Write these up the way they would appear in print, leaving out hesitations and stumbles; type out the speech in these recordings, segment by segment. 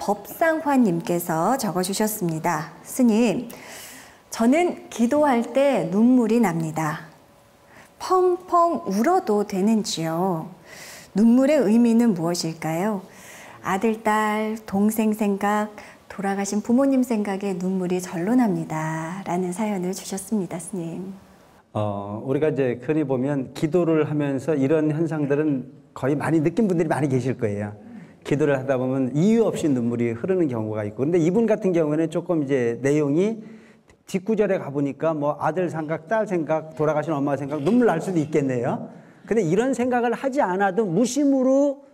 법상화님께서 적어주셨습니다. 스님, 저는 기도할 때 눈물이 납니다. 펑펑 울어도 되는지요? 눈물의 의미는 무엇일까요? 아들, 딸, 동생 생각, 돌아가신 부모님 생각에 눈물이 절로 납니다. 라는 사연을 주셨습니다, 스님. 우리가 이제 흔히 보면 기도를 하면서 이런 현상들은 거의 많이 느낀 분들이 많이 계실 거예요. 기도를 하다 보면 이유 없이 눈물이 흐르는 경우가 있고. 근데 이분 같은 경우에는 조금 이제 내용이 뒷구절에 가보니까 뭐 아들 생각, 딸 생각, 돌아가신 엄마 생각, 눈물 날 수도 있겠네요. 근데 이런 생각을 하지 않아도 무심으로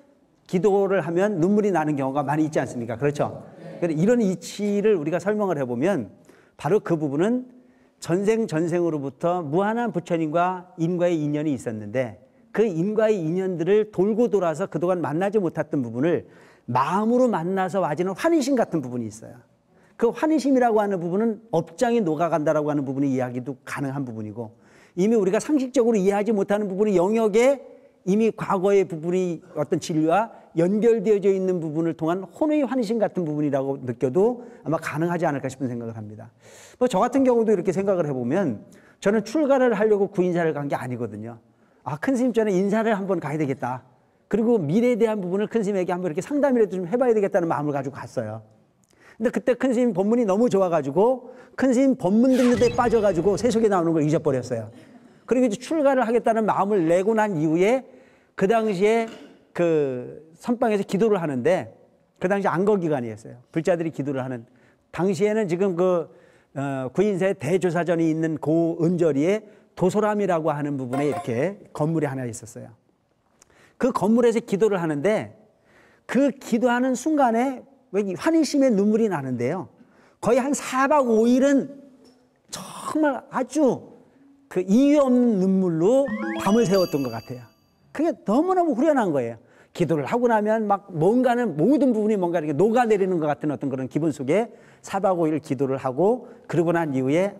기도를 하면 눈물이 나는 경우가 많이 있지 않습니까? 그렇죠? 이런 이치를 우리가 설명을 해보면 바로 그 부분은 전생으로부터 무한한 부처님과 인과의 인연이 있었는데 그 인과의 인연들을 돌고 돌아서 그동안 만나지 못했던 부분을 마음으로 만나서 와지는 환희심 같은 부분이 있어요. 그 환희심이라고 하는 부분은 업장이 녹아간다라고 하는 부분이 이해하기도 가능한 부분이고, 이미 우리가 상식적으로 이해하지 못하는 부분이 영역에 이미 과거의 부분이 어떤 진리와 연결되어져 있는 부분을 통한 혼의 환희심 같은 부분이라고 느껴도 아마 가능하지 않을까 싶은 생각을 합니다. 뭐 저 같은 경우도 이렇게 생각을 해보면 저는 출가를 하려고 구인사를 간 게 아니거든요. 큰 스님 전에 인사를 한번 가야 되겠다. 그리고 미래에 대한 부분을 큰 스님에게 한번 이렇게 상담이라도 좀 해봐야 되겠다는 마음을 가지고 갔어요. 근데 그때 큰 스님 법문이 너무 좋아가지고 큰 스님 법문 듣는 데 빠져가지고 세속에 나오는 걸 잊어버렸어요. 그리고 이제 출가를 하겠다는 마음을 내고 난 이후에 그 당시에 그 선방에서 기도를 하는데, 그 당시 안거 기간이었어요. 불자들이 기도를 하는 당시에는 지금 그 구인사의 대조사전이 있는 그 은저리에 도소람이라고 하는 부분에 이렇게 건물이 하나 있었어요. 그 건물에서 기도를 하는데 그 기도하는 순간에 환희심의 눈물이 나는데요. 거의 한 4박 5일은 정말 아주 그 이유 없는 눈물로 밤을 새웠던 것 같아요. 그게 너무너무 후련한 거예요. 기도를 하고 나면 막 뭔가는 모든 부분이 뭔가 이렇게 녹아내리는 것 같은 어떤 그런 기분 속에 4박 5일 기도를 하고, 그러고 난 이후에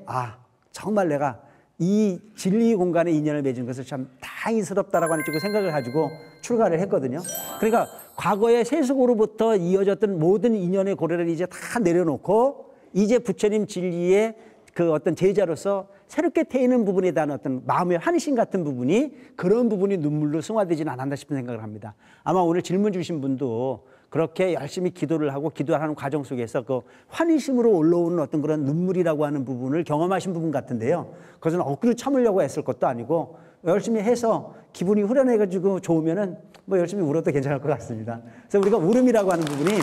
정말 내가 이 진리 공간에 인연을 맺은 것을 참 다행스럽다라고 하는 쪽으로 생각을 가지고 출가를 했거든요. 그러니까 과거의 세속으로부터 이어졌던 모든 인연의 고려를 이제 다 내려놓고 이제 부처님 진리의 그 어떤 제자로서 새롭게 태이는 부분에 대한 어떤 마음의 환희심 같은 부분이, 그런 부분이 눈물로 승화되지는 않았나 싶은 생각을 합니다. 아마 오늘 질문 주신 분도 그렇게 열심히 기도를 하고 기도하는 과정 속에서 그 환희심으로 올라오는 어떤 그런 눈물이라고 하는 부분을 경험하신 부분 같은데요. 그것은 억지로 참으려고 했을 것도 아니고 열심히 해서 기분이 후련해가지고 좋으면은 뭐 열심히 울어도 괜찮을 것 같습니다. 그래서 우리가 울음이라고 하는 부분이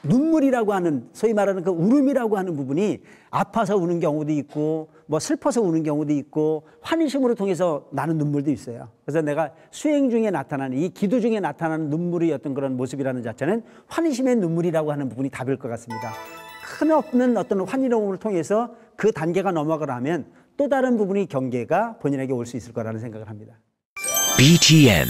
눈물이라고 하는, 소위 말하는 그 울음이라고 하는 부분이 아파서 우는 경우도 있고 뭐 슬퍼서 우는 경우도 있고 환희심으로 통해서 나는 눈물도 있어요. 그래서 내가 수행 중에 나타나는, 이 기도 중에 나타나는 눈물의 어떤 그런 모습이라는 자체는 환희심의 눈물이라고 하는 부분이 답일 것 같습니다. 큰없는 어떤 환희로움을 통해서 그 단계가 넘어가려면 또 다른 부분이 경계가 본인에게 올 수 있을 거라는 생각을 합니다. BTN